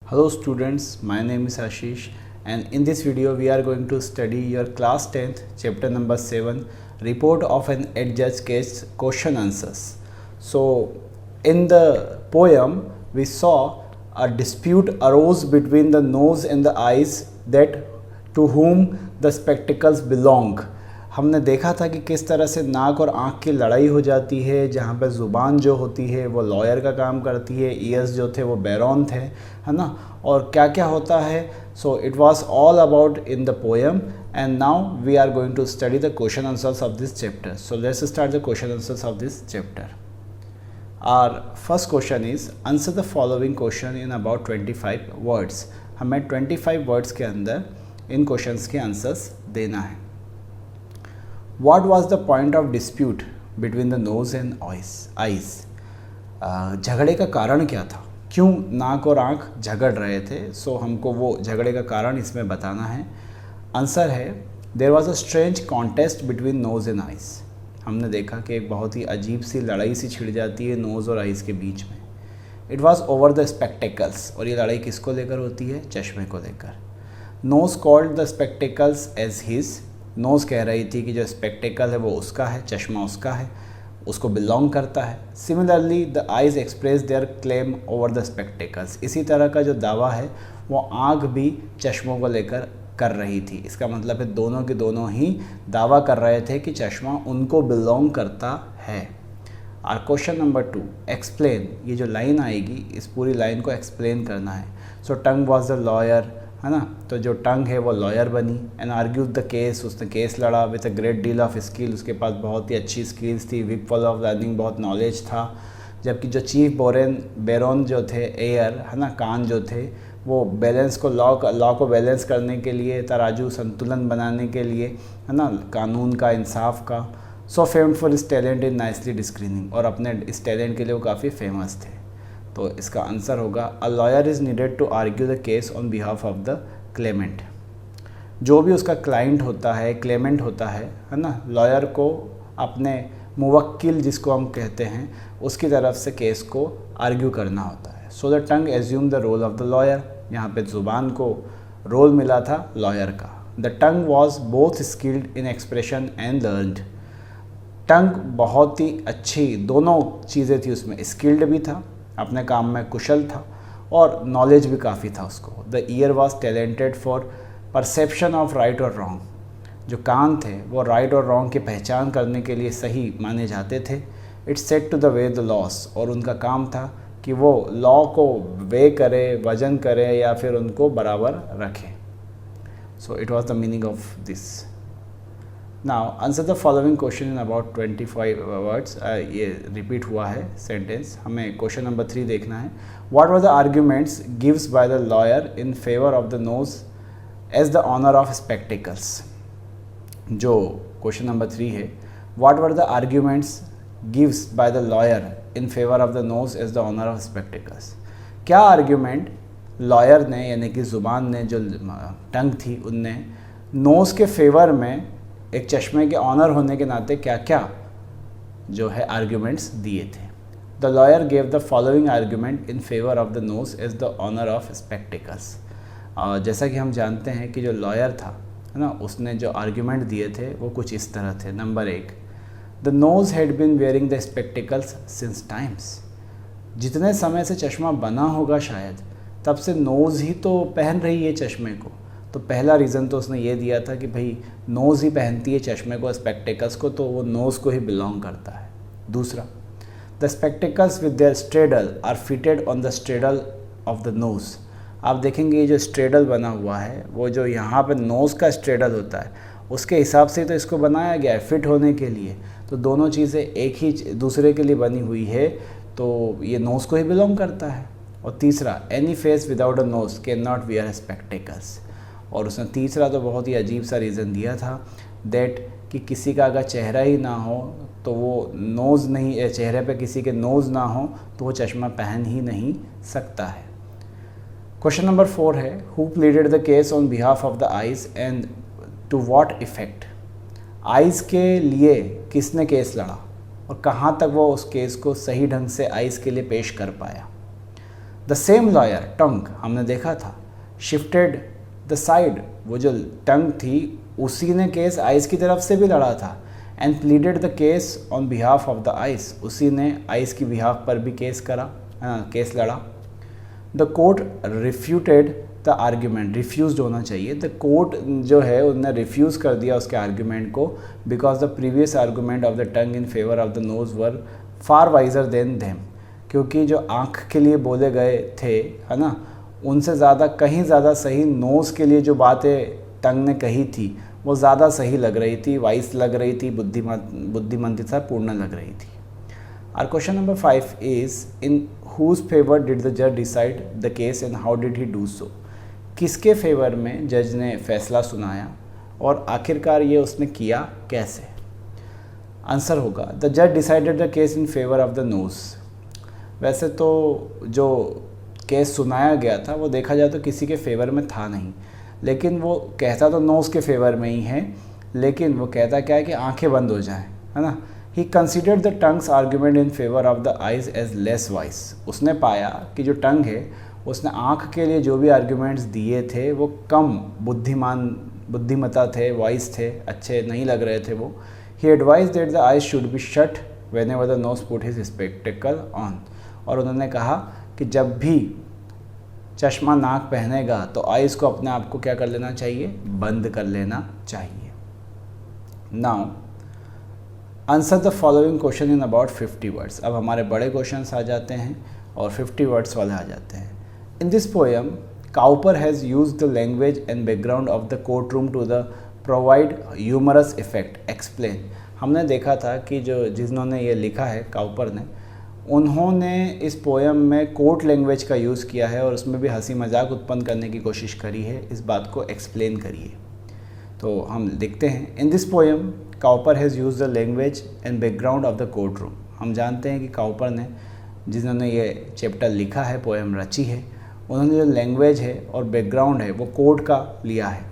Hello students, my name is Ashish and in this video we are going to study your class 10th chapter number 7 report of an adjudged case question answers. So in the poem we saw a dispute arose between the nose and the eyes that to whom the spectacles belong. हमने देखा था कि किस तरह से नाक और आँख की लड़ाई हो जाती है, जहाँ पर ज़ुबान जो होती है वो लॉयर का काम करती है, ईयर्स जो थे वो बैरॉन थे, है ना, और क्या क्या होता है. So it was all about in the poem and now we are going to study the question answers of this chapter. So let's start the question answers of this chapter. Our first question is answer the following question in about 25 words. हमें 25 words के अंदर इन questions के answers देना है. What was the point of dispute between the nose and eyes? झगड़े का कारण क्या था, क्यों नाक और आँख झगड़ रहे थे. सो हमको वो झगड़े का कारण इसमें बताना है. आंसर है there was a strange contest between nose and eyes. हमने देखा कि एक बहुत ही अजीब सी लड़ाई सी छिड़ जाती है नोज़ और आइज़ के बीच में. It was over the spectacles. और ये लड़ाई किसको लेकर होती है, चश्मे को लेकर. Nose called the spectacles as his. Nose कह रही थी कि जो स्पेक्टेकल है वो उसका है, चश्मा उसका है, उसको बिलोंग करता है. Similarly the eyes express their claim over the spectacles. इसी तरह का जो दावा है वो आँख भी चश्मों को लेकर कर रही थी. इसका मतलब है दोनों के दोनों ही दावा कर रहे थे कि चश्मा उनको बिलोंग करता है. Our question number 2, explain. ये जो लाइन आएगी इस पूरी लाइन को एक्सप्लेन करना है. सो टंग वॉज द लॉयर, है ना, तो जो टंग है वो लॉयर बनी. And argued the case. उसने केस लड़ा with a great deal of skill. उसके पास बहुत ही अच्छी स्किल्स थी, विप फुल ऑफ लर्निंग, बहुत नॉलेज था. जबकि जो चीफ बैरॉन जो थे, एयर, है ना, कान जो थे, वो बैलेंस को लॉ को बैलेंस करने के लिए, तराजू संतुलन बनाने के लिए, है ना, कानून का, इंसाफ का. सो फेम्ड फॉर इस टैलेंट इन नाइसली डिस्क्रीनिंग. और अपने इस टैलेंट के लिए वो काफ़ी फेमस थे. तो इसका आंसर होगा a lawyer is needed to argue the case on behalf of the claimant. जो भी उसका क्लाइंट होता है, क्लेमेंट होता है ना, लॉयर को अपने मुवक्किल जिसको हम कहते हैं उसकी तरफ से केस को आर्ग्यू करना होता है. So the tongue assume the role of the lawyer. यहाँ पे ज़ुबान को रोल मिला था लॉयर का. The tongue was both skilled in expression and learned. Tongue बहुत ही अच्छी दोनों चीज़ें थी उसमें. स्किल्ड भी था, अपने काम में कुशल था, और नॉलेज भी काफ़ी था उसको. The year was talented for perception of right और रॉन्ग. जो कान थे वो राइट और रॉन्ग की पहचान करने के लिए सही माने जाते थे. It's set to the way the laws. और उनका काम था कि वो लॉ को वे करे, वजन करे या फिर उनको बराबर रखे. So it was the meaning of this. Now answer the following question in about 25 words. ये रिपीट हुआ है सेंटेंस. हमें क्वेश्चन नंबर 3 देखना है. What were the arguments gives by the lawyer in favour of the nose as the owner of spectacles. जो question number 3 है, what were the arguments gives by the lawyer in favour of the nose as the owner of spectacles. क्या argument lawyer ने, यानी कि ज़ुबान ने, जो टंग थी, उनने नोज़ के फेवर में एक चश्मे के ऑनर होने के नाते क्या क्या जो है आर्ग्यूमेंट्स दिए थे. The lawyer gave the following argument in favour of the nose as the owner of spectacles. जैसा कि हम जानते हैं कि जो लॉयर था, है ना, उसने जो आर्ग्यूमेंट दिए थे वो कुछ इस तरह थे. Number 1, the nose had been wearing the spectacles since times. जितने समय से चश्मा बना होगा शायद तब से नोज़ ही तो पहन रही है चश्मे को. तो पहला रीज़न तो उसने ये दिया था कि भाई नोज़ ही पहनती है चश्मे को, स्पेक्टिकल्स को, तो वो नोज़ को ही बिलोंग करता है. दूसरा, the spectacles with their straddle are fitted on the straddle of the nose. आप देखेंगे ये जो स्ट्रेडल बना हुआ है, वो जो यहाँ पे नोज़ का स्ट्रेडल होता है उसके हिसाब से तो इसको बनाया गया है फिट होने के लिए. तो दोनों चीज़ें एक ही दूसरे के लिए बनी हुई है, तो ये नोज़ को ही बिलोंग करता है. और तीसरा, any face without a nose can not wear spectacles. और उसने तीसरा तो बहुत ही अजीब सा रीज़न दिया था दैट कि किसी का अगर चेहरा ही ना हो तो वो नोज़ नहीं, चेहरे पे किसी के नोज़ ना हो तो वो चश्मा पहन ही नहीं सकता है. क्वेश्चन नंबर 4 है, who pleaded the case on behalf of the eyes and to what effect. Eyes के लिए किसने केस लड़ा और कहाँ तक वो उस केस को सही ढंग से आइज़ के लिए पेश कर पाया. द सेम लॉयर टंग हमने देखा था, शिफ्टेड द साइड, वो जो टंग थी उसी ने केस आइस की तरफ से भी लड़ा था, and pleaded the case on behalf of the eyes, उसी ने आइस की बिहाफ पर भी केस लड़ा। The court refuted the argument, refused होना चाहिए, द कोर्ट जो है उन्होंने रिफ्यूज़ कर दिया उसके आर्ग्यूमेंट को, because the previous argument of the tongue in favour of the knows were far visor then them, क्योंकि जो आँख के लिए बोले गए थे, है ना, उनसे ज़्यादा कहीं ज़्यादा सही नोज़ के लिए जो बातें टंग ने कही थी वो ज़्यादा सही लग रही थी, वाइस लग रही थी, बुद्धिमंतिता पूर्ण लग रही थी। Our question number 5 is in whose favor did the judge decide the case and how did he do so? किसके फेवर में जज ने फैसला सुनाया और आखिरकार ये उसने किया कैसे? आंसर होगा द जज decided the case in favour of the knows. वैसे तो जो केस सुनाया गया था वो देखा जाए तो किसी के फेवर में था नहीं, लेकिन वो कहता तो नोज के फेवर में ही है, लेकिन वो कहता क्या है कि आंखें बंद हो जाएं, है ना। He considered the tongue's argument in favor of the eyes as less wise. उसने पाया कि जो टंग है उसने आँख के लिए जो भी आर्ग्यूमेंट्स दिए थे वो कम बुद्धिमता थे, वाइस थे, अच्छे नहीं लग रहे थे वो। He advised that the eyes should be shut whenever the nose put his spectacle on. और उन्होंने कहा कि जब भी चश्मा नाक पहनेगा तो आइज़ को अपने आप को क्या कर लेना चाहिए, बंद कर लेना चाहिए। Now answer the following question in about 50 words. अब हमारे बड़े क्वेश्चंस आ जाते हैं और 50 वर्ड्स वाले आ जाते हैं। In this poem Cowper has use the language and background of the court room to the provide humorous effect explain. हमने देखा था कि जिन्होंने ये लिखा है काउपर ने, उन्होंने इस पोएम में कोर्ट लैंग्वेज का यूज़ किया है और उसमें भी हंसी मजाक उत्पन्न करने की कोशिश करी है। इस बात को एक्सप्लेन करिए। तो हम देखते हैं in this poem Cowper has use the language and background of the court room. हम जानते हैं कि काउपर ने, जिन्होंने ये चैप्टर लिखा है, पोएम रची है, उन्होंने जो लैंग्वेज है और बैकग्राउंड है वो कोर्ट का लिया है।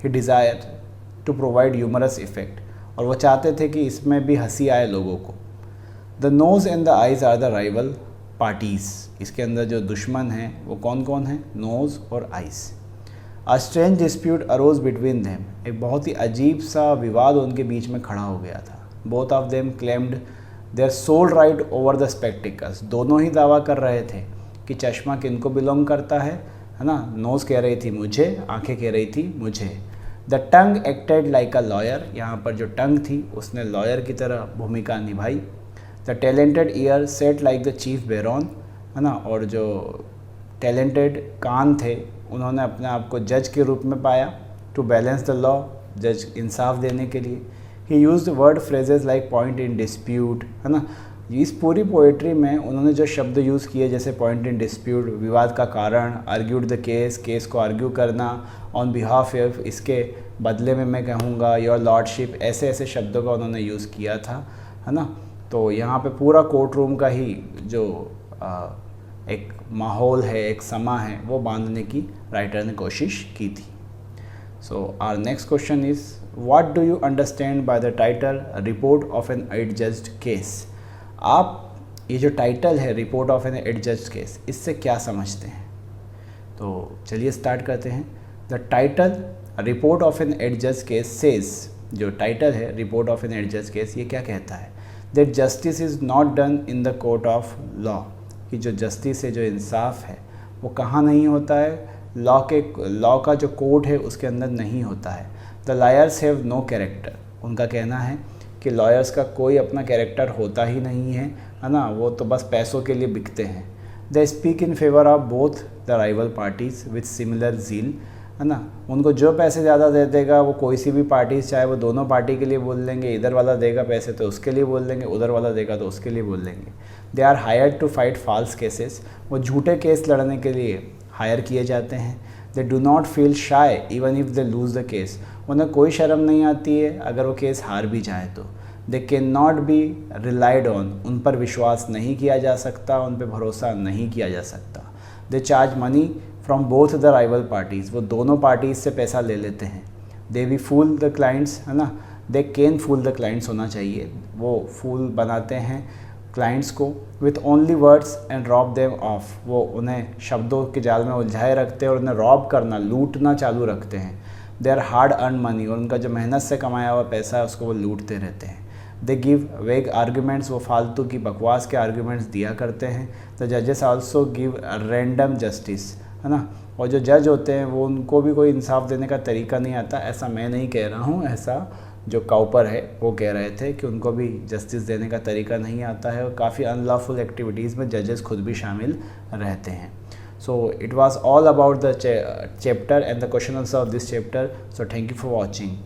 He desire to provide humorous effect, और वो चाहते थे कि इसमें भी हंसी आए लोगों को। The nose and the eyes are the rival parties. इसके अंदर जो दुश्मन हैं वो कौन कौन है, नोज़ और eyes. A strange dispute arose between them. एक बहुत ही अजीब सा विवाद उनके बीच में खड़ा हो गया था। Both of them claimed their sole right over the spectacles. दोनों ही दावा कर रहे थे कि चश्मा किनको बिलोंग करता है ना। नोज़ कह रही थी मुझे, आंखें कह रही थी मुझे। The tongue acted like a lawyer. यहाँ पर जो टंग थी उसने लॉयर की तरह भूमिका निभाई। The talented year set like the chief baron, है ना। और जो टैलेंटेड कान थे उन्होंने अपने आप को जज के रूप में पाया। टू बैलेंस द लॉ, जज इंसाफ देने के लिए। ही used word phrases like point in dispute, है ना। इस पूरी पोएट्री में उन्होंने जो शब्द यूज़ किए जैसे पॉइंट इन डिस्प्यूट, विवाद का कारण, आर्ग्यूड द केस, केस को आर्ग्यू करना, ऑन बिहाफ ऑफ, इसके बदले में मैं कहूँगा, योर लॉर्डशिप, ऐसे ऐसे शब्दों का उन्होंने यूज़ किया था, है ना। तो यहाँ पे पूरा कोर्ट रूम का ही जो एक माहौल है, एक समा है, वो बांधने की राइटर ने कोशिश की थी। So our next question is what do you understand by the title report of an adjudged case. आप ये जो टाइटल है report of an adjudged case, इससे क्या समझते हैं? तो चलिए स्टार्ट करते हैं। The title report of an adjudged case says, जो टाइटल है report of an adjudged case, ये क्या कहता है? That justice is not done in the court of law, कि जो जस्टिस है, जो इंसाफ है, वो कहाँ नहीं होता है? लॉ का जो कोर्ट है उसके अंदर नहीं होता है। The lawyers have no character. उनका कहना है कि लॉयर्स का कोई अपना कैरेक्टर होता ही नहीं है ना, वो तो बस पैसों के लिए बिकते हैं। They speak in favour of both the rival parties with similar zeal, है ना। उनको जो पैसे ज़्यादा दे देगा वो कोई सी भी पार्टीज़, चाहे वो दोनों पार्टी के लिए बोल लेंगे, इधर वाला देगा पैसे तो उसके लिए बोल देंगे, उधर वाला देगा तो उसके लिए बोल देंगे। They are hired to fight false cases. वो झूठे केस लड़ने के लिए हायर किए जाते हैं। They do not feel shy even if they lose the case. उन्हें कोई शर्म नहीं आती है अगर वो केस हार भी जाए तो। They can not be relied on. उन पर विश्वास नहीं किया जा सकता, उन पर भरोसा नहीं किया जा सकता। They charge money from both the rival parties. वो दोनों पार्टीज़ से पैसा ले लेते हैं। They we fool the clients, है ना। They can fool the clients होना चाहिए। वो फूल बनाते हैं क्लाइंट्स को with only words and rob them of, वो उन्हें शब्दों के जाल में उलझाए रखते हैं और उन्हें रॉब करना, लूटना चालू रखते हैं। They are hard earn money, और उनका जो मेहनत से कमाया हुआ पैसा है उसको वो लूटते रहते हैं। दे गिव वेग आर्ग्यूमेंट्स, वो फालतू की बकवास के आर्ग्यूमेंट्स दिया करते हैं। द जजेस आल्सो गिव रैंडम जस्टिस, है ना, और जो जज होते हैं वो उनको भी कोई इंसाफ देने का तरीका नहीं आता। ऐसा मैं नहीं कह रहा हूँ, ऐसा जो काउपर है वो कह रहे थे कि उनको भी जस्टिस देने का तरीका नहीं आता है, और काफ़ी अनलॉफुल एक्टिविटीज़ में जजेस खुद भी शामिल रहते हैं। So it was all about the chapter and the question answer of this chapter. So thank you for watching.